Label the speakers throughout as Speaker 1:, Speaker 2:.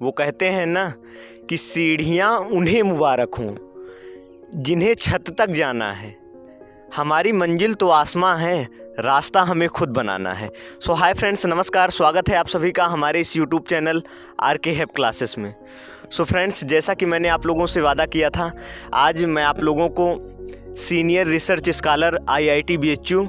Speaker 1: वो कहते हैं ना कि सीढ़ियाँ उन्हें मुबारक हों जिन्हें छत तक जाना है, हमारी मंजिल तो आसमां है, रास्ता हमें खुद बनाना है। सो हाय फ्रेंड्स, नमस्कार, स्वागत है आप सभी का हमारे इस YouTube channel R K help classes में। सो फ्रेंड्स, जैसा कि मैंने आप लोगों से वादा किया था, आज मैं आप लोगों को senior research scholar IIT BHU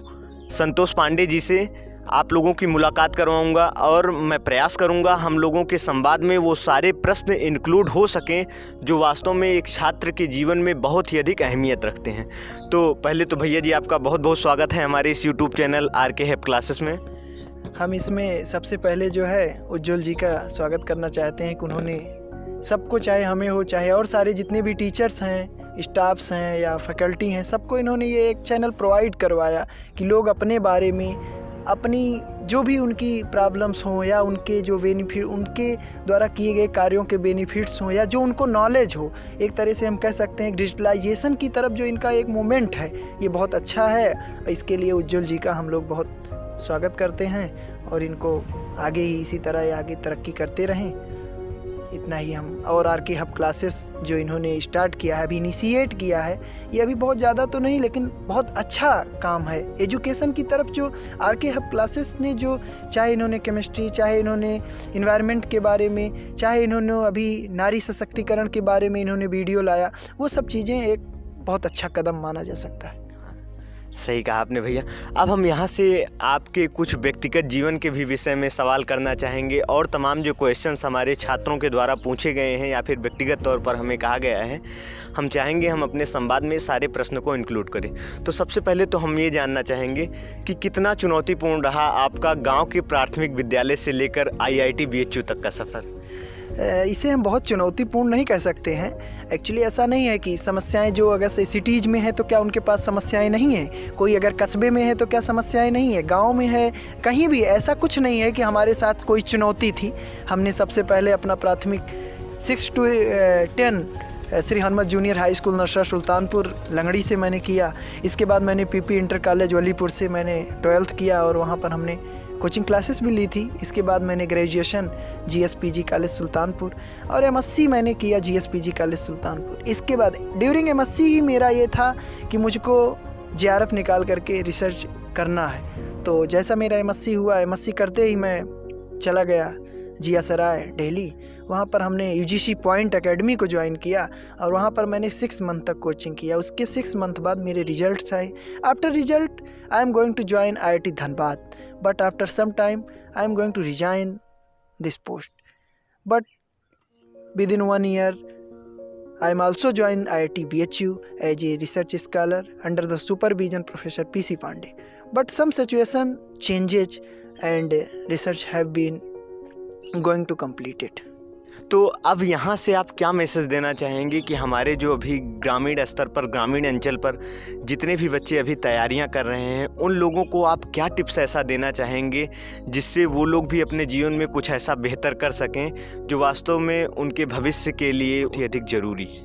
Speaker 1: Santosh Pandey ji से आप लोगों की मुलाकात करवाऊंगा और मैं प्रयास करूंगा हम लोगों के संवाद में वो सारे प्रश्न इंक्लूड हो सकें जो वास्तव में एक छात्र के जीवन में बहुत ही अधिक अहमियत रखते हैं। तो पहले तो भैया जी, आपका बहुत बहुत स्वागत है हमारे इस YouTube channel R K help classes में।
Speaker 2: हम इसमें सबसे पहले जो है उज्ज्वल जी का स्वागत करना चाहते हैं कि उन्होंने सबको, चाहे हमें हो चाहे और सारे जितने भी टीचर्स हैं, स्टाफ्स हैं या फैकल्टी हैं, सबको इन्होंने ये एक चैनल प्रोवाइड करवाया कि लोग अपने बारे में, अपनी जो भी उनकी प्रॉब्लम्स हों या उनके जो बेनिफिट, उनके द्वारा किए गए कार्यों के बेनिफिट्स हों या जो उनको नॉलेज हो, एक तरह से हम कह सकते हैं डिजिटलाइजेशन की तरफ जो इनका एक मूवमेंट है, ये बहुत अच्छा है। इसके लिए उज्ज्वल जी का हम लोग बहुत स्वागत करते हैं और इनको आगे ही इसी तरह आगे तरक्की करते रहें। इतना ही हम, और आरके हब क्लासेस जो इन्होंने स्टार्ट किया है, अभी इनिशिएट किया है, ये अभी बहुत ज़्यादा तो नहीं लेकिन बहुत अच्छा काम है एजुकेशन की तरफ। जो आरके हब क्लासेस ने जो, चाहे इन्होंने केमिस्ट्री, चाहे इन्होंने इन्वायरमेंट के बारे में, चाहे इन्होंने अभी नारी सशक्तिकरण के बारे में इन्होंने वीडियो लाया, वो सब चीज़ें एक बहुत अच्छा कदम माना जा सकता है।
Speaker 1: सही कहा आपने भैया। अब हम यहाँ से आपके कुछ व्यक्तिगत जीवन के भी विषय में सवाल करना चाहेंगे और तमाम जो क्वेश्चंस हमारे छात्रों के द्वारा पूछे गए हैं या फिर व्यक्तिगत तौर पर हमें कहा गया है, हम चाहेंगे हम अपने संवाद में सारे प्रश्न को इंक्लूड करें। तो सबसे पहले तो हम ये जानना चाहेंगे कि कितना चुनौतीपूर्ण रहा आपका गाँव के प्राथमिक विद्यालय से लेकर IIT BHU तक का सफ़र?
Speaker 2: इसे हम बहुत चुनौतीपूर्ण नहीं कह सकते हैं। एक्चुअली ऐसा नहीं है कि समस्याएं जो अगर से सिटीज़ में है तो क्या उनके पास समस्याएं नहीं हैं, कोई अगर कस्बे में है तो क्या समस्याएं नहीं है, गांव में है, कहीं भी ऐसा कुछ नहीं है कि हमारे साथ कोई चुनौती थी। हमने सबसे पहले अपना प्राथमिक 6 to 10 Shri Hanumat junior high school Narsara Sultanpur लंगड़ी से मैंने किया। इसके बाद मैंने PP इंटर कॉलेज वलीपुर से मैंने 12th किया और वहाँ पर हमने कोचिंग क्लासेस भी ली थी। इसके बाद मैंने ग्रेजुएशन GSPG कॉलेज सुल्तानपुर और MSc मैंने किया GSPG कॉलेज सुल्तानपुर। इसके बाद ड्यूरिंग MSc ही मेरा ये था कि मुझको JRF निकाल करके रिसर्च करना है। तो जैसा मेरा MSc हुआ, MSc करते ही मैं चला गया जिया सराय दिल्ली। वहाँ पर हमने UGC पॉइंट एकेडमी को ज्वाइन किया और वहाँ पर मैंने 6 मंथ तक कोचिंग किया। उसके 6 मंथ बाद मेरे रिजल्ट्स आए। After result I am going to join IIT Dhanbad, but after some time I am going to resign this post. But within 1 year I am also joined IIT BHU as a research scholar under the supervision Professor PC Pandey. But some situation changes and research have been going to complete it.
Speaker 1: तो अब यहाँ से आप क्या message देना चाहेंगे कि हमारे जो अभी ग्रामीण स्तर पर, ग्रामीण अंचल पर जितने भी बच्चे अभी तैयारियाँ कर रहे हैं, उन लोगों को आप क्या टिप्स ऐसा देना चाहेंगे जिससे वो लोग भी अपने जीवन में कुछ ऐसा बेहतर कर सकें जो वास्तव में उनके भविष्य के लिए बहुत अधिक ज़रूरी है?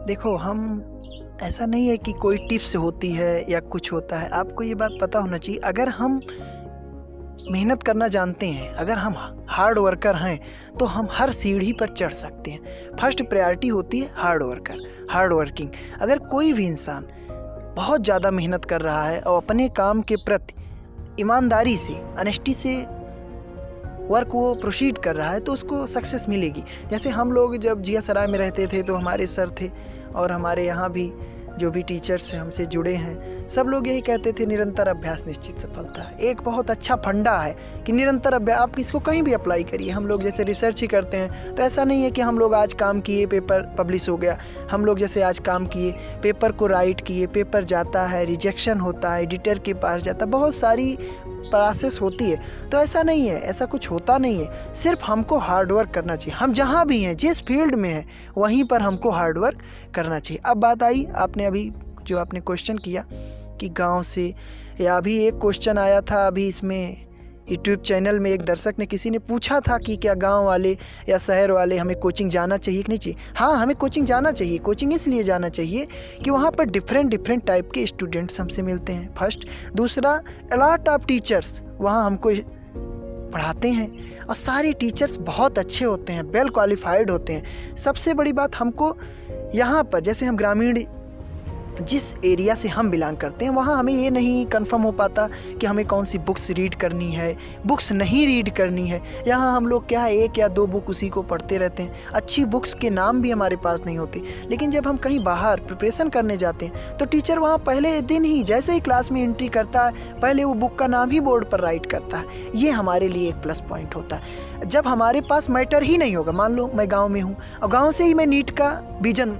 Speaker 2: देखो, हम ऐसा नहीं है कि कोई टिप्स होती है या कुछ होता है। आपको ये बात पता होना चाहिए, अगर हम मेहनत करना जानते हैं, अगर हम हार्ड वर्कर हैं तो हम हर सीढ़ी पर चढ़ सकते हैं। फर्स्ट प्रायोरिटी होती है हार्ड वर्कर, हार्ड वर्किंग। अगर कोई भी इंसान बहुत ज़्यादा मेहनत कर रहा है और अपने काम के प्रति ईमानदारी से, ऑनेस्टी से वर्क वो प्रोसीड कर रहा है तो उसको सक्सेस मिलेगी। जैसे हम लोग जब जिया सराय में रहते थे तो हमारे सर थे और हमारे यहाँ भी जो भी टीचर्स हमसे जुड़े हैं, सब लोग यही कहते थे, निरंतर अभ्यास निश्चित सफलता है। एक बहुत अच्छा फंडा है कि निरंतर अभ्यास, आप इसको कहीं भी अप्लाई करिए। हम लोग जैसे रिसर्च ही करते हैं तो ऐसा नहीं है कि हम लोग आज काम किए, पेपर पब्लिश हो गया। हम लोग जैसे आज काम किए, पेपर को राइट किए, पेपर जाता है, रिजेक्शन होता है, एडिटर के पास जाता है, बहुत सारी प्रोसेस होती है। तो ऐसा नहीं है, ऐसा कुछ होता नहीं है। सिर्फ हमको हार्ड वर्क करना चाहिए। हम जहाँ भी हैं, जिस फील्ड में हैं, वहीं पर हमको हार्ड वर्क करना चाहिए। अब बात आई, आपने अभी जो आपने क्वेश्चन किया कि गांव से, या अभी एक क्वेश्चन आया था अभी इसमें यूट्यूब चैनल में, एक दर्शक ने, किसी ने पूछा था कि क्या गांव वाले या शहर वाले हमें कोचिंग जाना चाहिए कि नहीं चाहिए। हाँ, हमें कोचिंग जाना चाहिए। कोचिंग इसलिए जाना चाहिए कि वहाँ पर डिफरेंट टाइप के स्टूडेंट्स हमसे मिलते हैं, फर्स्ट। दूसरा, अलॉट ऑफ टीचर्स वहाँ हमको पढ़ाते हैं और सारे टीचर्स बहुत अच्छे होते हैं, वेल क्वालिफाइड होते हैं। सबसे बड़ी बात हमको यहाँ पर, जैसे हम ग्रामीण जिस एरिया से हम बिलोंग करते हैं, वहाँ हमें ये नहीं कंफर्म हो पाता कि हमें कौन सी बुक्स रीड करनी है, बुक्स नहीं रीड करनी है। यहाँ हम लोग क्या है, 1 या 2 बुक उसी को पढ़ते रहते हैं, अच्छी बुक्स के नाम भी हमारे पास नहीं होते। लेकिन जब हम कहीं बाहर प्रिपरेशन करने जाते हैं तो टीचर वहाँ पहले दिन ही जैसे ही क्लास में एंट्री करता है, पहले वो बुक का नाम ही बोर्ड पर राइट करता है। ये हमारे लिए एक प्लस पॉइंट होता है। जब हमारे पास मैटर ही नहीं होगा, मान लो मैं गाँव में हूँ और गाँव से ही मैं नीट का विजन,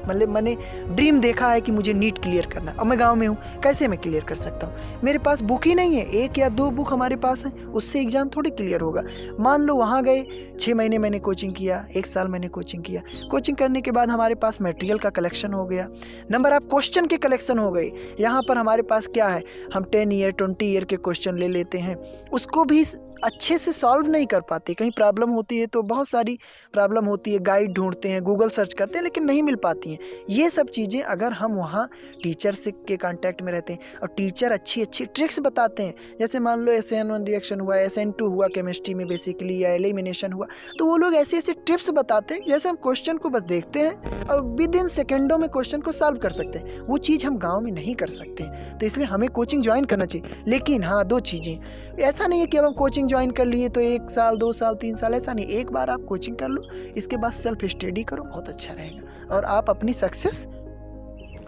Speaker 2: मतलब मैंने ड्रीम देखा है कि मुझे नीट क्लियर करना है और मैं गांव में हूँ, कैसे मैं क्लियर कर सकता हूँ? मेरे पास बुक ही नहीं है, 1 या 2 बुक हमारे पास है, उससे एग्ज़ाम थोड़ी क्लियर होगा। मान लो वहाँ गए, 6 महीने मैंने कोचिंग किया, 1 साल मैंने कोचिंग किया। कोचिंग करने के बाद हमारे पास मटेरियल का कलेक्शन हो गया, नंबर ऑफ क्वेश्चन के कलेक्शन हो गए। यहाँ पर हमारे पास क्या है, हम 10 ईयर 20 ईयर के क्वेश्चन ले लेते हैं, उसको भी अच्छे से सॉल्व नहीं कर पाते। कहीं प्रॉब्लम होती है तो बहुत सारी प्रॉब्लम होती है, गाइड ढूंढते हैं, गूगल सर्च करते हैं, लेकिन नहीं मिल पाती हैं। ये सब चीज़ें अगर हम वहाँ टीचर से के कांटेक्ट में रहते हैं और टीचर अच्छी अच्छी ट्रिक्स बताते हैं, जैसे मान लो SN1 रिएक्शन हुआ, SN2 हुआ केमिस्ट्री में बेसिकली, या एलिमिनेशन हुआ, तो वो लोग ऐसे ऐसे टिप्स बताते हैं जैसे हम क्वेश्चन को बस देखते हैं और विद इन सेकेंडों में क्वेश्चन को सॉल्व कर सकते हैं। वो चीज़ हम गाँव में नहीं कर सकते, तो इसलिए हमें कोचिंग ज्वाइन करना चाहिए। लेकिन हाँ, 2 चीज़ें, ऐसा नहीं है कि अब हम कोचिंग ज्वाइन कर लिए तो 1 साल 2 साल 3 साल, ऐसा नहीं। एक बार आप कोचिंग कर लो, इसके बाद सेल्फ स्टडी करो, बहुत अच्छा रहेगा और आप अपनी सक्सेस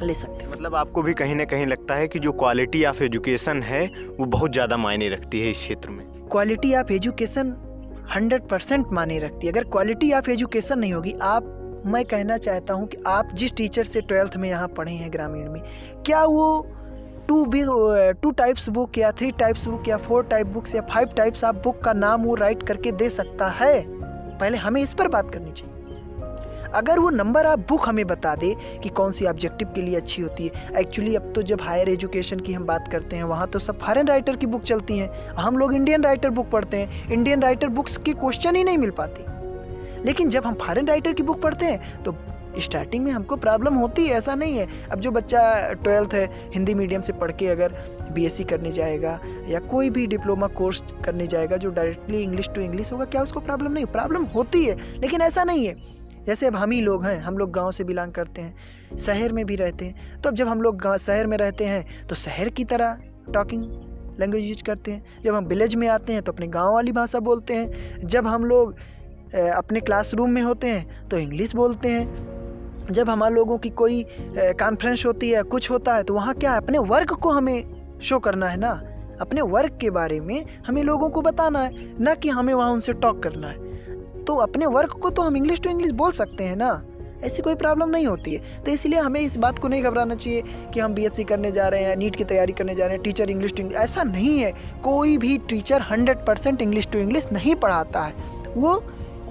Speaker 2: ले सकते हैं।
Speaker 1: मतलब आपको भी कहीं ना कहीं लगता है कि जो क्वालिटी ऑफ एजुकेशन है वो बहुत ज़्यादा मायने रखती है इस क्षेत्र में?
Speaker 2: क्वालिटी ऑफ एजुकेशन 100% मायने रखती है। अगर क्वालिटी ऑफ एजुकेशन नहीं होगी, मैं कहना चाहता हूँ कि आप जिस टीचर से 12th में यहाँ पढ़े हैं ग्रामीण में, क्या वो 2 टाइप्स बुक या 3 टाइप्स बुक या 4 टाइप बुक्स या 5 टाइप्स ऑफ बुक का नाम वो राइट करके दे सकता है? पहले हमें इस पर बात करनी चाहिए। अगर वो नंबर ऑफ बुक हमें बता दे कि कौन सी ऑब्जेक्टिव के लिए अच्छी होती है। एक्चुअली अब तो जब हायर एजुकेशन की हम बात करते हैं, वहाँ तो सब फॉरेन राइटर की बुक चलती हैं, हम लोग इंडियन राइटर बुक पढ़ते हैं। इंडियन राइटर बुक्स के क्वेश्चन ही नहीं मिल पाते। लेकिन जब हम फॉरेन राइटर की बुक पढ़ते हैं तो स्टार्टिंग में हमको प्रॉब्लम होती है, ऐसा नहीं है। अब जो बच्चा 12th है, हिंदी मीडियम से पढ़ के अगर BSc करने जाएगा या कोई भी डिप्लोमा कोर्स करने जाएगा जो डायरेक्टली इंग्लिश टू इंग्लिश होगा, क्या उसको प्रॉब्लम नहीं? प्रॉब्लम होती है, लेकिन ऐसा नहीं है। जैसे अब हम ही लोग हैं, हम लोग गांव से बिलोंग करते हैं, शहर में भी रहते हैं, तो अब जब हम लोग शहर में रहते हैं तो शहर की तरह टॉकिंग लैंग्वेज यूज करते हैं। जब हम विलेज में आते हैं तो अपने गाँव वाली भाषा बोलते हैं। जब हम लोग अपने क्लासरूम में होते हैं तो इंग्लिश बोलते हैं। जब हमारे लोगों की कोई कॉन्फ्रेंस होती है, कुछ होता है, तो वहाँ क्या है, अपने वर्क को हमें शो करना है ना, अपने वर्क के बारे में हमें लोगों को बताना है, ना कि हमें वहाँ उनसे टॉक करना है। तो अपने वर्क को तो हम इंग्लिश टू इंग्लिश बोल सकते हैं ना, ऐसी कोई प्रॉब्लम नहीं होती है। तो इसलिए हमें इस बात को नहीं घबराना चाहिए कि हम BSc करने जा रहे हैं, नीट की तैयारी करने जा रहे हैं, टीचर इंग्लिश टू इंग्लिश, ऐसा नहीं है। कोई भी टीचर 100% इंग्लिश टू इंग्लिश नहीं पढ़ाता है, वो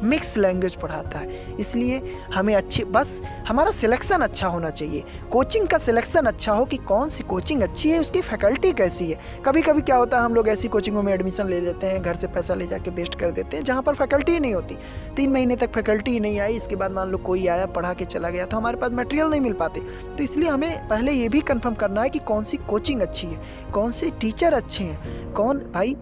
Speaker 2: मिक्स लैंग्वेज पढ़ाता है। इसलिए हमें बस हमारा सिलेक्शन अच्छा होना चाहिए, कोचिंग का सिलेक्शन अच्छा हो कि कौन सी कोचिंग अच्छी है, उसकी फैकल्टी कैसी है। कभी कभी क्या होता है, हम लोग ऐसी कोचिंगों में एडमिशन ले लेते हैं, घर से पैसा ले जाके वेस्ट कर देते हैं, जहाँ पर फैकल्टी ही नहीं होती। 3 महीने तक फैकल्टी ही नहीं आई, इसके बाद मान लो कोई आया पढ़ा के चला गया, तो हमारे पास मटेरियल नहीं मिल पाते। तो इसलिए हमें पहले ये भी कंफर्म करना है कि कौन सी कोचिंग अच्छी है, कौन से टीचर अच्छे हैं, कौन भाई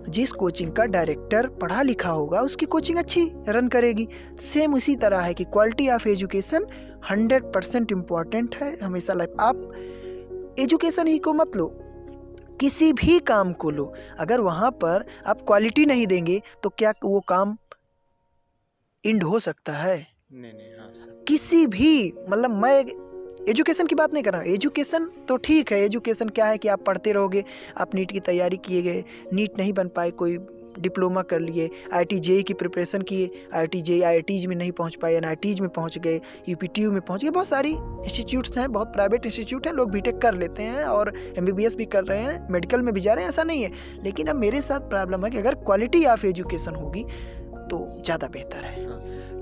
Speaker 2: जिस कोचिंग का डायरेक्टर पढ़ा लिखा होगा उसकी कोचिंग अच्छी रन करेगी। सेम उसी तरह है कि क्वालिटी ऑफ एजुकेशन 100% इम्पॉर्टेंट है हमेशा लाइफ। आप एजुकेशन ही को मत लो, किसी भी काम को लो, अगर वहाँ पर आप क्वालिटी नहीं देंगे तो क्या वो काम एंड हो सकता है?
Speaker 1: नहीं, हाँ सर।
Speaker 2: किसी भी, मतलब मैं एजुकेशन की बात नहीं कर रहा हूँ। एजुकेशन तो ठीक है, एजुकेशन क्या है कि आप पढ़ते रहोगे, आप नीट की तैयारी किए गए, नीट नहीं बन पाए, कोई डिप्लोमा कर लिए, IIT JEE की प्रिपरेशन किए, IIT JEE IITs में नहीं पहुँच पाए, NITs में पहुँच गए, UPTU में पहुँच गए। बहुत सारी इंस्टीट्यूट्स हैं, बहुत प्राइवेट इंस्टीट्यूट हैं, लोग BTech कर लेते हैं और MBBS भी कर रहे हैं, मेडिकल में भी जा रहे हैं, ऐसा नहीं है। लेकिन अब मेरे साथ प्रॉब्लम है कि अगर क्वालिटी ऑफ एजुकेशन होगी तो ज़्यादा बेहतर है।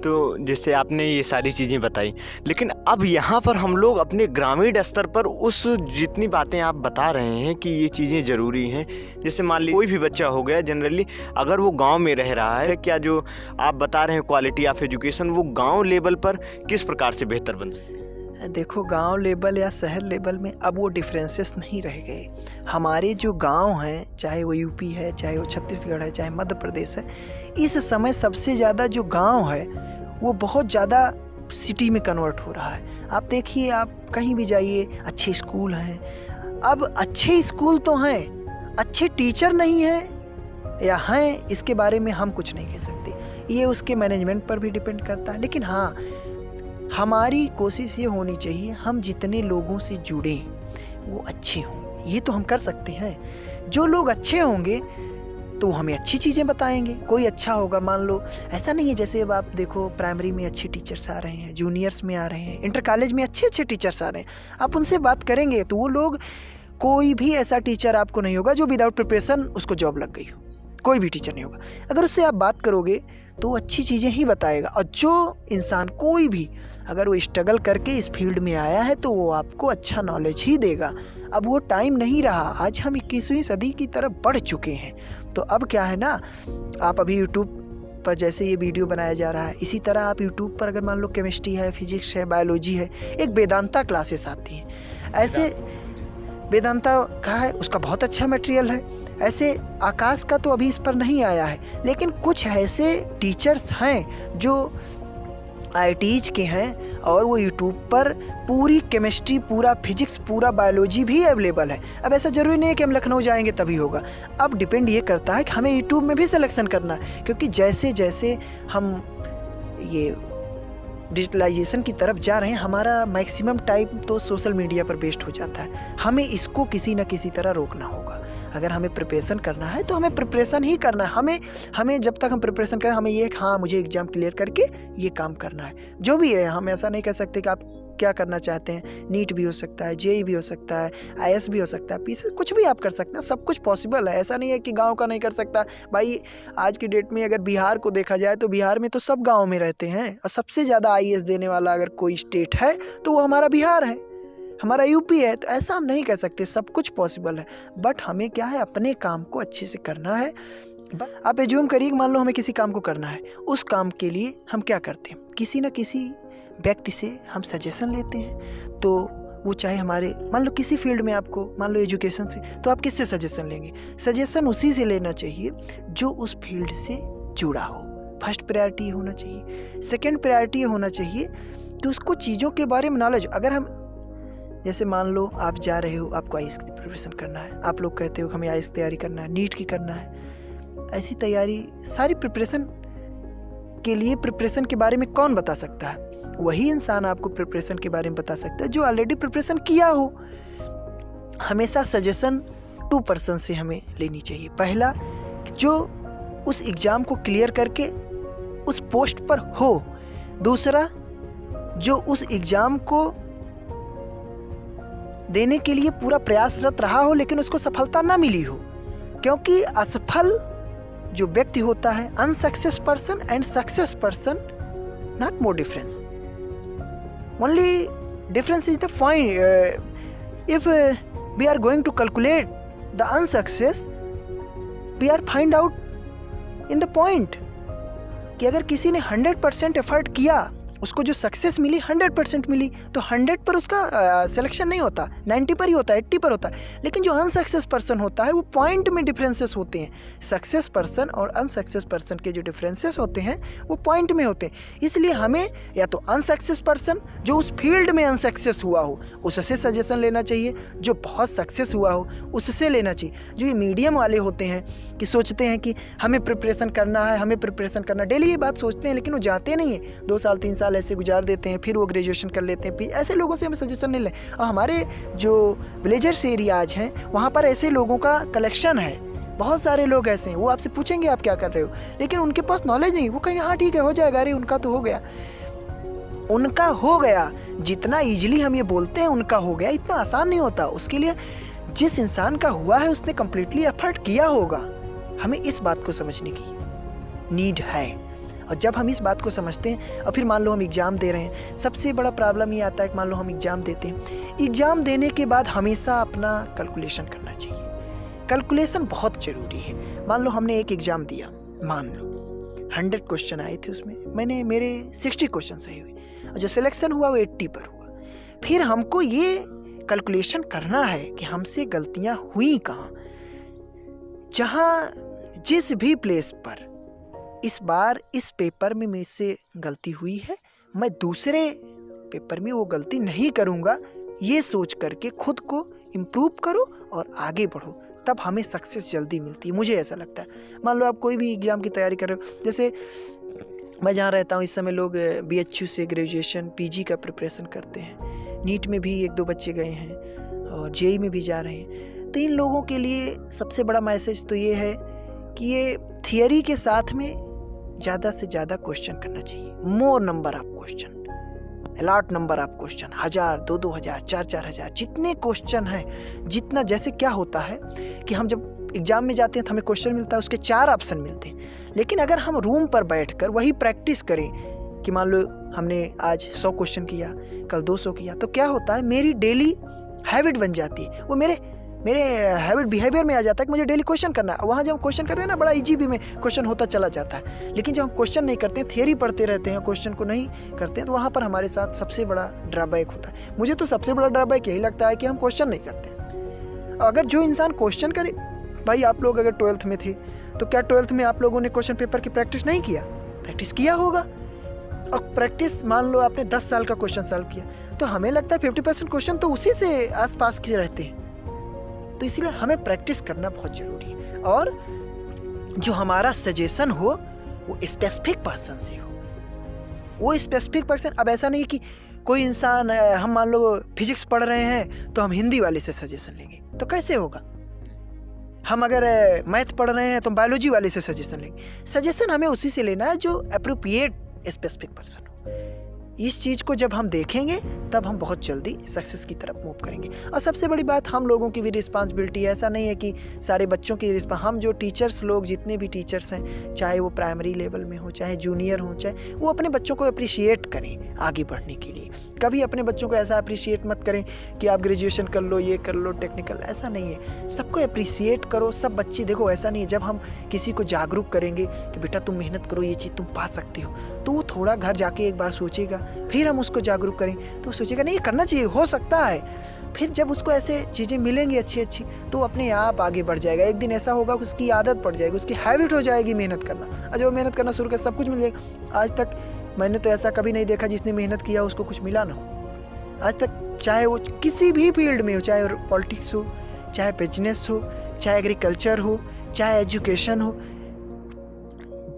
Speaker 1: तो जैसे आपने ये सारी चीज़ें बताई, लेकिन अब यहाँ पर हम लोग अपने ग्रामीण स्तर पर उस जितनी बातें आप बता रहे हैं कि ये चीज़ें ज़रूरी हैं, जैसे मान लीजिए कोई भी बच्चा हो गया, जनरली अगर वो गांव में रह रहा है, क्या जो आप बता रहे हैं क्वालिटी ऑफ एजुकेशन वो गांव लेवल पर किस प्रकार से बेहतर बन सकती है?
Speaker 2: देखो, गांव लेवल या शहर लेवल में अब वो डिफरेंसेस नहीं रह गए। हमारे जो गांव हैं, चाहे वो यूपी है, चाहे वो छत्तीसगढ़ है, चाहे मध्य प्रदेश है, इस समय सबसे ज़्यादा जो गांव है वो बहुत ज़्यादा सिटी में कन्वर्ट हो रहा है। आप देखिए, आप कहीं भी जाइए, अच्छे स्कूल हैं। अब अच्छे स्कूल तो हैं, अच्छे टीचर नहीं हैं या हैं, इसके बारे में हम कुछ नहीं कह सकते, ये उसके मैनेजमेंट पर भी डिपेंड करता है। लेकिन हाँ, हमारी कोशिश ये होनी चाहिए, हम जितने लोगों से जुड़े वो अच्छे हों, ये तो हम कर सकते हैं। जो लोग अच्छे होंगे तो हमें अच्छी चीज़ें बताएंगे। कोई अच्छा होगा, मान लो ऐसा नहीं है, जैसे अब आप देखो प्राइमरी में अच्छे टीचर्स आ रहे हैं, जूनियर्स में आ रहे हैं, इंटर कॉलेज में अच्छे अच्छे टीचर्स आ रहे हैं। आप उनसे बात करेंगे तो वो लोग, कोई भी ऐसा टीचर आपको नहीं होगा जो विदाउट प्रिपरेशन उसको जॉब लग गई हो, कोई भी टीचर नहीं होगा। अगर उससे आप बात करोगे तो वो अच्छी चीज़ें ही बताएगा। और जो इंसान, कोई भी अगर वो स्ट्रगल करके इस फील्ड में आया है तो वो आपको अच्छा नॉलेज ही देगा। अब वो टाइम नहीं रहा, आज हम 21वीं सदी की तरफ बढ़ चुके हैं। तो अब क्या है ना, आप अभी यूट्यूब पर जैसे ये वीडियो बनाया जा रहा है, इसी तरह आप यूट्यूब पर अगर मान लो केमिस्ट्री है, फिजिक्स है, बायोलॉजी है, एक वेदांता क्लासेस आती हैं। ऐसे वेदांता का है, उसका बहुत अच्छा मटेरियल है। ऐसे आकाश का तो अभी इस पर नहीं आया है, लेकिन कुछ ऐसे टीचर्स हैं जो IITs के हैं और वो यूट्यूब पर पूरी केमिस्ट्री, पूरा फिजिक्स, पूरा बायोलॉजी भी अवेलेबल है। अब ऐसा ज़रूरी नहीं है कि हम लखनऊ जाएंगे तभी होगा। अब डिपेंड ये करता है कि हमें यूट्यूब में भी सिलेक्शन करना है, क्योंकि जैसे जैसे हम ये डिजिटलाइजेशन की तरफ जा रहे हैं, हमारा मैक्सिमम टाइम तो सोशल मीडिया पर बेस्ड हो जाता है। हमें इसको किसी न किसी तरह रोकना होगा। अगर हमें प्रिपरेशन करना है तो हमें प्रिपरेशन ही करना है। हमें जब तक हम प्रिपरेशन करें, हमें ये हाँ, मुझे एग्ज़ाम क्लियर करके ये काम करना है। जो भी है, हम ऐसा नहीं कह सकते कि आप क्या करना चाहते हैं। नीट भी हो सकता है, JEE भी हो सकता है, IAS भी हो सकता है, PCS, कुछ भी आप कर सकते हैं। सब कुछ पॉसिबल है। ऐसा नहीं है कि गांव का नहीं कर सकता। भाई, आज की डेट में अगर बिहार को देखा जाए तो बिहार में तो सब गांव में रहते हैं, और सबसे ज़्यादा IAS देने वाला अगर कोई स्टेट है तो वो हमारा बिहार है, हमारा यूपी है। तो ऐसा हम नहीं कह सकते, सब कुछ पॉसिबल है। बट हमें क्या है, अपने काम को अच्छे से करना है। आप एज्यूम करिए, मान लो हमें किसी काम को करना है, उस काम के लिए हम क्या करते हैं, किसी न किसी व्यक्ति से हम सजेशन लेते हैं। तो वो चाहे हमारे, मान लो किसी फील्ड में आपको, मान लो एजुकेशन से, तो आप किससे सजेशन लेंगे? सजेशन उसी से लेना चाहिए जो उस फील्ड से जुड़ा हो। फर्स्ट प्रायोरिटी होना चाहिए। सेकंड प्रायोरिटी होना चाहिए कि उसको चीज़ों के बारे में नॉलेज। अगर हम, जैसे मान लो आप जा रहे हो, आपको IAS की प्रिपरेशन करना है, आप लोग कहते हो कि हमें IAS की तैयारी करना है, नीट की करना है। ऐसी तैयारी, सारी प्रिपरेशन के लिए प्रिपरेशन के बारे में कौन बता सकता है? वही इंसान आपको प्रिपरेशन के बारे में बता सकता है जो ऑलरेडी प्रिपरेशन किया हो। हमेशा सजेशन 2 पर्सन से हमें लेनी चाहिए। पहला, जो उस एग्ज़ाम को क्लियर करके उस पोस्ट पर हो। दूसरा, जो उस एग्ज़ाम को देने के लिए पूरा प्रयासरत रहा हो लेकिन उसको सफलता ना मिली हो। क्योंकि असफल जो व्यक्ति होता है, unsuccess person and success person, not more difference, only difference is the point. If we are going to calculate the unsuccess, we are find out in the point कि अगर किसी ने 100% एफर्ट किया, उसको जो सक्सेस मिली 100% मिली, तो 100 पर उसका सिलेक्शन नहीं होता, 90 पर ही होता है, 80 पर होता है। लेकिन जो अनसक्सेस पर्सन होता है वो पॉइंट में डिफरेंसेस होते हैं। सक्सेस पर्सन और अनसक्सेस पर्सन के जो डिफरेंसेस होते हैं वो पॉइंट में होते हैं। इसलिए हमें या तो अनसक्सेस पर्सन जो उस फील्ड में अनसक्सेस हुआ हो उससे सजेशन लेना चाहिए, जो बहुत सक्सेस हुआ हो उससे लेना चाहिए। जो ये मीडियम वाले होते हैं कि सोचते हैं कि हमें प्रिपरेशन करना है, हमें प्रिपरेशन करना, डेली ये बात सोचते हैं लेकिन वो जाते नहीं हैं। 2 साल 3 साल ऐसे गुजार देते हैं, फिर वो ग्रेजुएशन कर लेते हैं। फिर ऐसे लोगों से हमें सजेशन नहीं लें। और हमारे जो विलेजर्स एरियाज हैं वहाँ पर ऐसे लोगों का कलेक्शन है, बहुत सारे लोग ऐसे हैं। वो आपसे पूछेंगे आप क्या कर रहे हो, लेकिन उनके पास नॉलेज नहीं। वो कहेंगे हाँ ठीक है, हो जाएगा, अरे उनका तो हो गया, उनका हो गया। जितना ईजिली हम ये बोलते हैं उनका हो गया, इतना आसान नहीं होता। उसके लिए जिस इंसान का हुआ है उसने कंप्लीटली एफर्ट किया होगा। हमें इस बात को समझने की नीड है। और जब हम इस बात को समझते हैं, और फिर मान लो हम एग्ज़ाम दे रहे हैं, सबसे बड़ा प्रॉब्लम ये आता है कि मान लो हम एग्ज़ाम देते हैं, एग्ज़ाम देने के बाद हमेशा अपना कैलकुलेशन करना चाहिए। कैलकुलेशन बहुत ज़रूरी है। मान लो हमने एक एग्ज़ाम दिया, मान लो 100 क्वेश्चन आए थे, उसमें मेरे 60 क्वेश्चन सही हुए, और जो सिलेक्शन हुआ वो 80 पर हुआ। फिर हमको ये कैलकुलेशन करना है कि हमसे गलतियां हुई कहाँ। जहाँ जिस भी प्लेस पर इस बार इस पेपर में मेरे से गलती हुई है, मैं दूसरे पेपर में वो गलती नहीं करूँगा, ये सोच करके खुद को इम्प्रूव करो और आगे बढ़ो, तब हमें सक्सेस जल्दी मिलती है। मुझे ऐसा लगता है। मान लो आप कोई भी एग्ज़ाम की तैयारी कर रहे हो, जैसे मैं जहाँ रहता हूँ इस समय लोग BHU से ग्रेजुएशन PG का प्रिपरेशन करते हैं, नीट में भी 1-2 बच्चे गए हैं और JEE में भी जा रहे हैं। तो इन लोगों के लिए सबसे बड़ा मैसेज तो ये है कि ये थियरी के साथ में ज़्यादा से ज़्यादा क्वेश्चन करना चाहिए। More number of question, a lot number of question, 1000, 2-2 हज़ार, 4-4 हज़ार, जितने क्वेश्चन हैं, जितना। जैसे क्या होता है कि हम जब एग्जाम में जाते हैं तो हमें क्वेश्चन मिलता है, उसके 4 ऑप्शन मिलते हैं। लेकिन अगर हम रूम पर बैठकर वही प्रैक्टिस करें कि मान लो हमने आज 100 क्वेश्चन किया, कल 200 किया, तो क्या होता है, मेरी डेली हैबिट बन जाती है। वो मेरे हैबिट बिहेवियर में आ जाता है कि मुझे डेली क्वेश्चन करना है। वहाँ जब हम क्वेश्चन करते हैं ना, बड़ा इजी भी में क्वेश्चन होता चला जाता है। लेकिन जब हम क्वेश्चन नहीं करते हैं, थियरी पढ़ते रहते हैं, क्वेश्चन को नहीं करते हैं, तो वहाँ पर हमारे साथ सबसे बड़ा ड्रॉबैक होता है। मुझे तो सबसे बड़ा ड्रॉबैक यही लगता है कि हम क्वेश्चन नहीं करते। अगर जो इंसान क्वेश्चन करे, भाई आप लोग अगर 12th में थे तो क्या 12th में आप लोगों ने क्वेश्चन पेपर की प्रैक्टिस नहीं किया? प्रैक्टिस किया होगा। और प्रैक्टिस मान लो आपने 10 साल का क्वेश्चन सॉल्व किया, तो हमें लगता है 50% क्वेश्चन तो उसी से आसपास के रहते हैं। तो इसीलिए हमें प्रैक्टिस करना बहुत ज़रूरी है। और जो हमारा सजेशन हो वो स्पेसिफिक पर्सन से हो, वो स्पेसिफिक पर्सन। अब ऐसा नहीं कि कोई इंसान, हम मान लो फिजिक्स पढ़ रहे हैं तो हम हिंदी वाले से सजेशन लेंगे, तो कैसे होगा? हम अगर मैथ पढ़ रहे हैं तो बायोलॉजी वाले से सजेशन लेंगे। सजेशन हमें उसी से लेना है जो अप्रोप्रिएट स्पेसिफिक पर्सन हो। इस चीज़ को जब हम देखेंगे तब हम बहुत जल्दी सक्सेस की तरफ मूव करेंगे। और सबसे बड़ी बात, हम लोगों की भी रिस्पांसिबिलिटी है। ऐसा नहीं है कि सारे बच्चों की हम जो टीचर्स लोग, जितने भी टीचर्स हैं, चाहे वो प्राइमरी लेवल में हो, चाहे जूनियर हो, चाहे वो अपने बच्चों को अप्रिशिएट करें आगे बढ़ने के लिए। कभी अपने बच्चों को ऐसा अप्रिशिएट मत करें कि आप ग्रेजुएशन कर लो, ये कर लो, टेक्निकल, ऐसा नहीं है। सबको अप्रिशिएट करो। सब बच्चे, देखो ऐसा नहीं है, जब हम किसी को जागरूक करेंगे कि बेटा तुम मेहनत करो, ये चीज़ तुम पा सकते हो, तो वो थोड़ा घर जाके एक बार सोचेगा। फिर हम उसको जागरूक करें तो वो सोचेगा नहीं, ये करना चाहिए, हो सकता है। फिर जब उसको ऐसे चीज़ें मिलेंगी अच्छी, तो अपने आप आगे बढ़ जाएगा। एक दिन ऐसा होगा कि उसकी आदत पड़ जाएगी, उसकी हैबिट हो जाएगी मेहनत करना। और जब मेहनत करना शुरू कर, सब कुछ मिल जाएगा। आज तक मैंने तो ऐसा कभी नहीं देखा जिसने मेहनत किया उसको कुछ मिला ना हो। आज तक चाहे वो किसी भी फील्ड में हो, चाहे पॉलिटिक्स हो, चाहे बिजनेस हो, चाहे एग्रीकल्चर हो, चाहे एजुकेशन हो,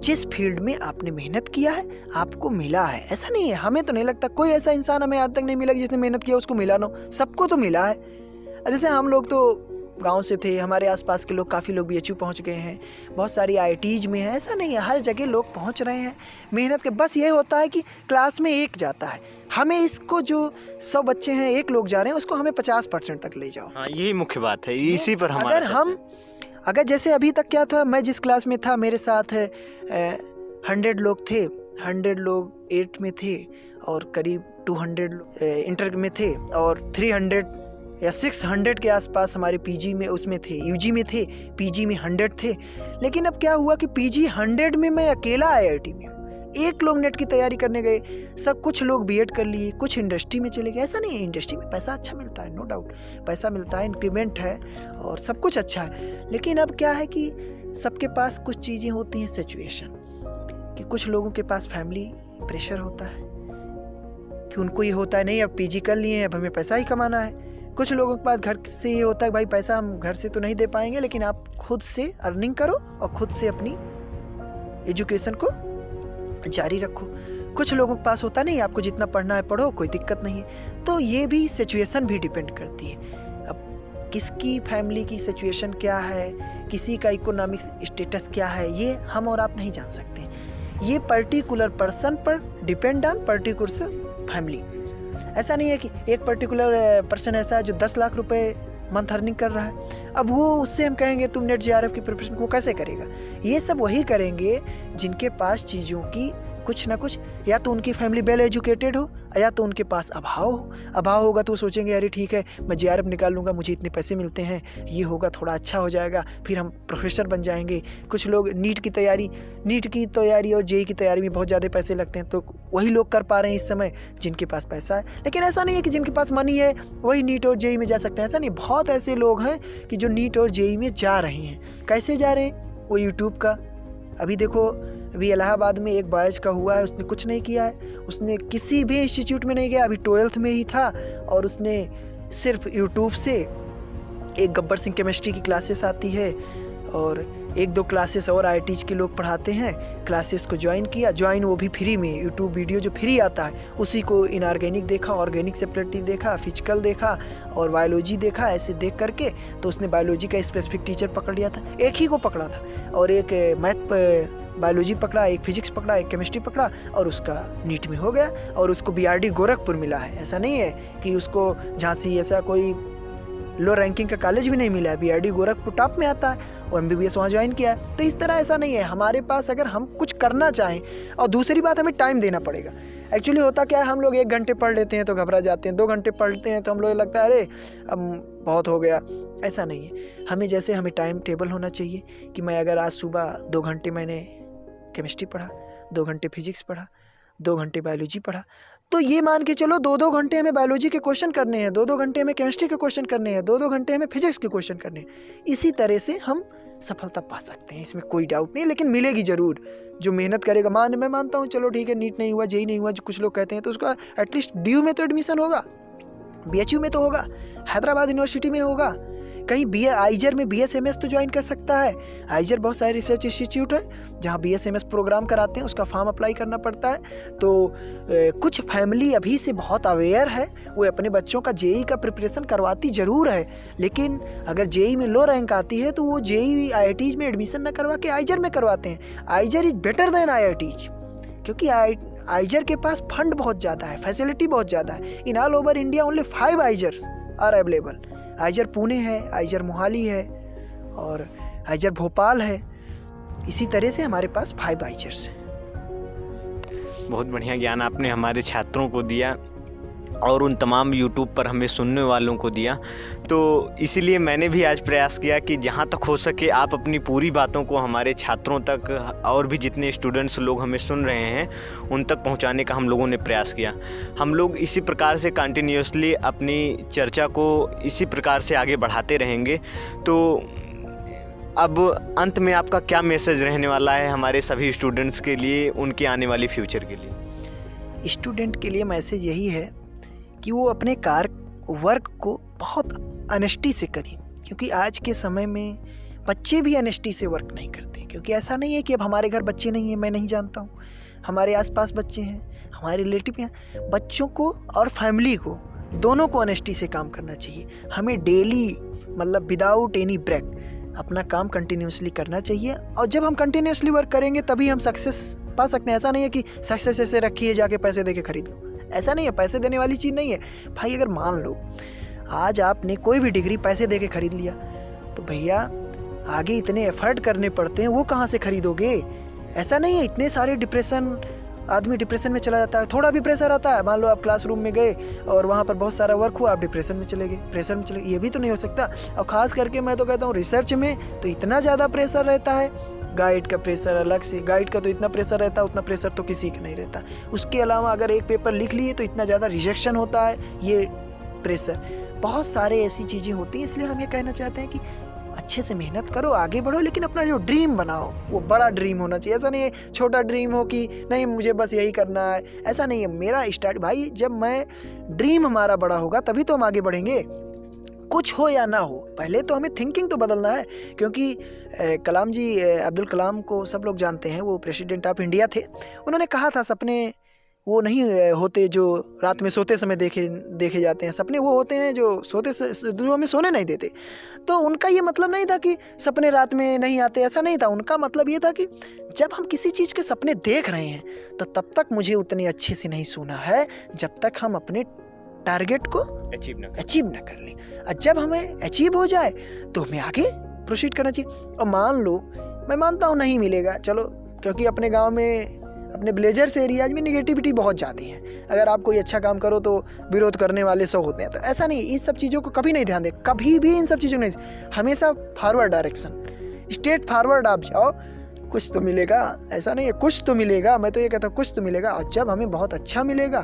Speaker 2: जिस फील्ड में आपने मेहनत किया है आपको मिला है। ऐसा नहीं है, हमें तो नहीं लगता कोई ऐसा इंसान हमें आज तक नहीं मिला जिसने मेहनत किया उसको मिला ना हो। सबको तो मिला है। जैसे हम लोग तो गांव से थे, हमारे आसपास के लोग, काफ़ी लोग BHU पहुंच गए हैं, बहुत सारी IITs में हैं। ऐसा नहीं है, हर जगह लोग पहुंच रहे हैं मेहनत के। बस ये होता है कि क्लास में एक जाता है, हमें इसको जो 100 बच्चे हैं, एक लोग जा रहे हैं, उसको हमें 50% तक ले जाओ।
Speaker 1: हाँ, यही मुख्य बात है, इसी पर हमारा
Speaker 2: अगर जैसे अभी तक क्या था, मैं जिस क्लास में था मेरे साथ 100 लोग थे, 100 लोग 8th में थे और करीब 200 लोग इंटर में थे और 300 या 600 के आसपास हमारे PG में उसमें थे, UG में थे, PG में 100 थे। लेकिन अब क्या हुआ कि PG 100 में मैं अकेला IIT में, एक लोग नेट की तैयारी करने गए, सब कुछ लोग B.Ed कर लिए, कुछ इंडस्ट्री में चले गए। ऐसा नहीं है, इंडस्ट्री में पैसा अच्छा मिलता है, नो डाउट पैसा मिलता है, इंक्रीमेंट है और सब कुछ अच्छा है। लेकिन अब क्या है कि सबके पास कुछ चीज़ें होती हैं, सिचुएशन, कि कुछ लोगों के पास फैमिली प्रेशर होता है कि उनको ये होता है नहीं अब PG कर लिए हैं, अब हमें पैसा ही कमाना है। कुछ लोगों के पास घर से ये होता है भाई पैसा हम घर से तो नहीं दे पाएंगे, लेकिन आप खुद से अर्निंग करो और खुद से अपनी एजुकेशन को जारी रखो। कुछ लोगों के पास होता नहीं, आपको जितना पढ़ना है पढ़ो, कोई दिक्कत नहीं है। तो ये भी सिचुएशन भी डिपेंड करती है। अब किसकी फैमिली की सिचुएशन क्या है, किसी का इकोनॉमिक स्टेटस क्या है, ये हम और आप नहीं जान सकते। ये पर्टिकुलर पर्सन पर डिपेंड ऑन पर्टिकुलर फैमिली। ऐसा नहीं है कि एक पर्टिकुलर पर्सन ऐसा है जो 10 लाख रुपए मंथ अर्निंग कर रहा है, अब वो उससे हम कहेंगे तुम NET JRF की प्रिपरेशन को कैसे करेगा। ये सब वही करेंगे जिनके पास चीज़ों की कुछ ना कुछ, या तो उनकी फैमिली वेल एजुकेटेड हो या तो उनके पास अभाव होगा। तो वो सोचेंगे अरे ठीक है मैं JRF निकाल लूँगा, मुझे इतने पैसे मिलते हैं, ये होगा थोड़ा अच्छा हो जाएगा, फिर हम प्रोफेसर बन जाएंगे। कुछ लोग नीट की तैयारी और JEE की तैयारी में बहुत ज़्यादा पैसे लगते हैं, तो वही लोग कर पा रहे हैं इस समय जिनके पास पैसा है। लेकिन ऐसा नहीं है कि जिनके पास मनी है वही नीट और JEE में जा सकते हैं, ऐसा नहीं। बहुत ऐसे लोग हैं कि जो नीट और JEE में जा रहे हैं। कैसे जा रहे हैं? वो यूट्यूब का, अभी देखो अभी इलाहाबाद में एक बॉयज़ का हुआ है, उसने कुछ नहीं किया है, उसने किसी भी इंस्टीट्यूट में नहीं गया, अभी 12th में ही था और उसने सिर्फ यूट्यूब से, एक गब्बर सिंह केमिस्ट्री की क्लासेस आती है और 1-2 क्लासेस और IITs के लोग पढ़ाते हैं, क्लासेस को ज्वाइन वो भी फ्री में। यूट्यूब वीडियो जो फ्री आता है उसी को इनऑर्गेनिक देखा, ऑर्गेनिक सेपरेटली देखा, फिजिकल देखा और बायोलॉजी देखा। ऐसे देख करके तो उसने बायोलॉजी का स्पेसिफिक टीचर पकड़ लिया था, एक ही को पकड़ा था, और एक बायोलॉजी पकड़ा, एक फिजिक्स पकड़ा, एक केमिस्ट्री पकड़ा और उसका नीट में हो गया और उसको BRD गोरखपुर मिला है। ऐसा नहीं है कि उसको झांसी ऐसा कोई लो रैंकिंग का कॉलेज भी नहीं मिला है, BRD गोरखपुर टॉप में आता है और MBBS वहाँ ज्वाइन किया है। तो इस तरह ऐसा नहीं है, हमारे पास अगर हम कुछ करना चाहें, और दूसरी बात हमें टाइम देना पड़ेगा। एक्चुअली होता क्या है, हम लोग 1 घंटे पढ़ लेते हैं तो घबरा जाते हैं, 2 घंटे पढ़ते हैं तो हम लोग लगता है अरे अब बहुत हो गया। ऐसा नहीं है, हमें टाइम टेबल होना चाहिए कि मैं अगर आज सुबह 2 घंटे मैंने केमिस्ट्री पढ़ा, 2 घंटे फिजिक्स पढ़ा, 2 घंटे बायोलॉजी पढ़ा, तो ये मान के चलो 2-2 घंटे हमें बायोलॉजी के क्वेश्चन करने हैं, 2-2 घंटे हमें केमिस्ट्री के क्वेश्चन करने हैं, 2-2 घंटे हमें फिजिक्स के क्वेश्चन करने हैं। इसी तरह से हम सफलता पा सकते हैं, इसमें कोई डाउट नहीं, लेकिन मिलेगी ज़रूर। जो मेहनत करेगा, मैं मानता हूँ चलो ठीक है नीट नहीं हुआ, JEE नहीं हुआ, जो कुछ लोग कहते हैं, तो उसका एटलीस्ट DU में तो एडमिशन होगा, BHU में तो होगा, हैदराबाद यूनिवर्सिटी में होगा, कहीं आइजर में BSMS तो ज्वाइन कर सकता है। आइजर बहुत सारे रिसर्च इंस्टीट्यूट है जहाँ BSMS प्रोग्राम कराते हैं, उसका फॉर्म अप्लाई करना पड़ता है। तो कुछ फैमिली अभी से बहुत अवेयर है, वो अपने बच्चों का JEE का प्रिपरेशन करवाती ज़रूर है, लेकिन अगर JEE में लो रैंक आती है तो वो JEE IITs में एडमिशन ना करवा के आइजर में करवाते हैं। आइजर इज़ बेटर देन IITs, क्योंकि आइजर के पास फंड बहुत ज़्यादा है, फैसिलिटी बहुत ज़्यादा है। In all over India only 5 IISERs are available. IISER Pune है, आइजर मोहाली है और आइजर भोपाल है। इसी तरह से हमारे पास 5 आइजर्स हैं।
Speaker 1: बहुत बढ़िया ज्ञान आपने हमारे छात्रों को दिया और उन तमाम यूट्यूब पर हमें सुनने वालों को दिया। तो इसीलिए मैंने भी आज प्रयास किया कि जहाँ तक हो सके आप अपनी पूरी बातों को हमारे छात्रों तक और भी जितने स्टूडेंट्स लोग हमें सुन रहे हैं उन तक पहुँचाने का हम लोगों ने प्रयास किया। हम लोग इसी प्रकार से कंटिन्यूअसली अपनी चर्चा को इसी प्रकार से आगे बढ़ाते रहेंगे। तो अब अंत में आपका क्या मैसेज रहने वाला है हमारे सभी स्टूडेंट्स के लिए, उनके आने वाली फ्यूचर के लिए?
Speaker 2: स्टूडेंट के लिए मैसेज यही है कि वो अपने वर्क को बहुत ऑनेस्टी से करें, क्योंकि आज के समय में बच्चे भी ऑनेस्टी से वर्क नहीं करते। क्योंकि ऐसा नहीं है कि अब हमारे घर बच्चे नहीं हैं, मैं नहीं जानता हूँ, हमारे आसपास बच्चे हैं, हमारे रिलेटिव हैं। बच्चों को और फैमिली को दोनों को ऑनेस्टी से काम करना चाहिए। हमें डेली मतलब विदाउट एनी ब्रेक अपना काम कंटिन्यूसली करना चाहिए, और जब हम कंटिन्यूसली वर्क करेंगे तभी हम सक्सेस पा सकते हैं। ऐसा नहीं है कि सक्सेस ऐसे रखिए जाके पैसे दे के खरीद लो, ऐसा नहीं है, पैसे देने वाली चीज़ नहीं है भाई। अगर मान लो आज आपने कोई भी डिग्री पैसे दे के खरीद लिया तो भैया आगे इतने एफर्ट करने पड़ते हैं, वो कहाँ से खरीदोगे? ऐसा नहीं है, इतने सारे आदमी डिप्रेशन में चला जाता है। थोड़ा भी प्रेशर आता है, मान लो आप क्लासरूम में गए और वहाँ पर बहुत सारा वर्क हुआ, आप डिप्रेशन में चले गए, प्रेशर में चले गए, ये भी तो नहीं हो सकता। और ख़ास करके मैं तो कहता हूँ रिसर्च में तो इतना ज़्यादा प्रेशर रहता है, गाइड का प्रेशर अलग से, गाइड का तो इतना प्रेशर रहता है, उतना प्रेशर तो किसी का नहीं रहता। उसके अलावा अगर एक पेपर लिख लिए तो इतना ज़्यादा रिजेक्शन होता है, ये प्रेशर, बहुत सारे ऐसी चीज़ें होती हैं। इसलिए हम ये कहना चाहते हैं कि अच्छे से मेहनत करो, आगे बढ़ो, लेकिन अपना जो ड्रीम बनाओ वो बड़ा ड्रीम होना चाहिए। ऐसा नहीं है छोटा ड्रीम हो कि नहीं मुझे बस यही करना है, ऐसा नहीं है। मेरा स्टार्ट भाई, जब मैं ड्रीम हमारा बड़ा होगा तभी तो हम आगे बढ़ेंगे, कुछ हो या ना हो। पहले तो हमें थिंकिंग तो बदलना है, क्योंकि कलाम जी, अब्दुल कलाम को सब लोग जानते हैं, वो प्रेसिडेंट ऑफ इंडिया थे। उन्होंने कहा था सपने वो नहीं होते जो रात में सोते समय देखे जाते हैं, सपने वो होते हैं जो जो हमें सोने नहीं देते। तो उनका ये मतलब नहीं था कि सपने रात में नहीं आते, ऐसा नहीं था। उनका मतलब ये था कि जब हम किसी चीज़ के सपने देख रहे हैं तो तब तक मुझे उतने अच्छे से नहीं सोना है जब तक हम अपने टारगेट को अचीव ना कर लें। और जब हमें अचीव हो जाए तो हमें आगे प्रोसीड करना चाहिए। और मान लो, मैं मानता हूँ नहीं मिलेगा, चलो, क्योंकि अपने गांव में अपने ब्लेजर्स एरियाज में निगेटिविटी बहुत ज़्यादा है। अगर आप कोई अच्छा काम करो तो विरोध करने वाले 100 होते हैं, तो ऐसा नहीं, इस सब चीज़ों को कभी नहीं ध्यान दे, कभी भी इन सब चीज़ों को नहीं, हमेशा फॉरवर्ड डायरेक्शन, स्ट्रेट फॉरवर्ड आप जाओ, कुछ तो मिलेगा, ऐसा नहीं है, कुछ तो मिलेगा, मैं तो ये कहता हूँ कुछ तो मिलेगा, और जब हमें बहुत अच्छा मिलेगा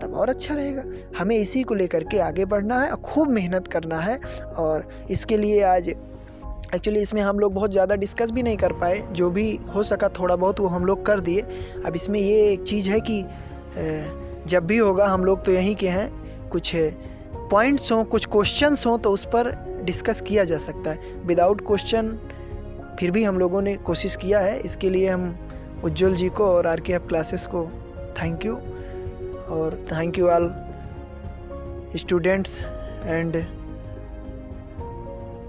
Speaker 2: तब और अच्छा रहेगा। हमें इसी को लेकर के आगे बढ़ना है और खूब मेहनत करना है। और इसके लिए आज एक्चुअली इसमें हम लोग बहुत ज़्यादा डिस्कस भी नहीं कर पाए, जो भी हो सका थोड़ा बहुत वो हम लोग कर दिए। अब इसमें ये एक चीज़ है कि जब भी होगा, हम लोग तो यहीं के हैं, कुछ पॉइंट्स हों, कुछ क्वेश्चंस हों तो उस पर डिस्कस किया जा सकता है। विदाउट क्वेश्चन फिर भी हम लोगों ने कोशिश किया है। इसके लिए हम उज्ज्वल जी को और RKF क्लासेस को थैंक यू, और thank you all students and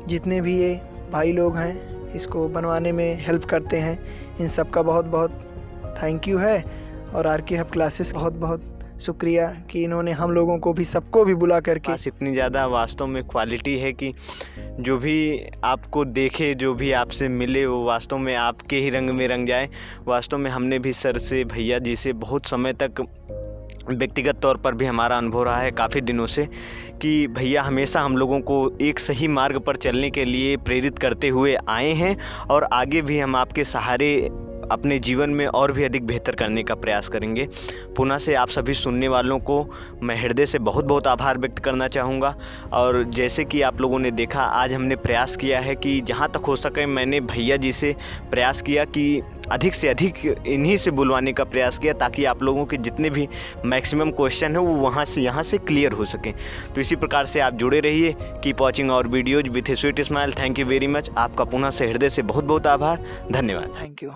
Speaker 2: जितने भी ये भाई लोग हैं इसको बनवाने में हेल्प करते हैं, इन सब का बहुत बहुत थैंक यू है। और RKF क्लासेस बहुत बहुत शुक्रिया कि इन्होंने हम लोगों को भी, सबको भी बुला करके,
Speaker 1: पास इतनी ज़्यादा वास्तव में क्वालिटी है कि जो भी आपको देखे, जो भी आपसे मिले, वो वास्तव में आपके ही रंग में रंग जाए। वास्तव में हमने भी सर से, भैया जी से बहुत समय तक व्यक्तिगत तौर पर भी हमारा अनुभव रहा है काफ़ी दिनों से कि भैया हमेशा हम लोगों को एक सही मार्ग पर चलने के लिए प्रेरित करते हुए आए हैं, और आगे भी हम आपके सहारे अपने जीवन में और भी अधिक बेहतर करने का प्रयास करेंगे। पुनः से आप सभी सुनने वालों को मैं हृदय से बहुत बहुत आभार व्यक्त करना चाहूँगा। और जैसे कि आप लोगों ने देखा, आज हमने प्रयास किया है कि जहाँ तक हो सके मैंने भैया जी से प्रयास किया कि अधिक से अधिक इन्हीं से बुलवाने का प्रयास किया, ताकि आप लोगों के जितने भी मैक्सिमम क्वेश्चन हैं वो वहाँ से यहाँ से क्लियर हो सकें। तो इसी प्रकार से आप जुड़े रहिए। Keep watching our videos with a sweet smile. Thank you very much. आपका पुनः से हृदय से बहुत बहुत आभार, धन्यवाद।
Speaker 2: Thank you.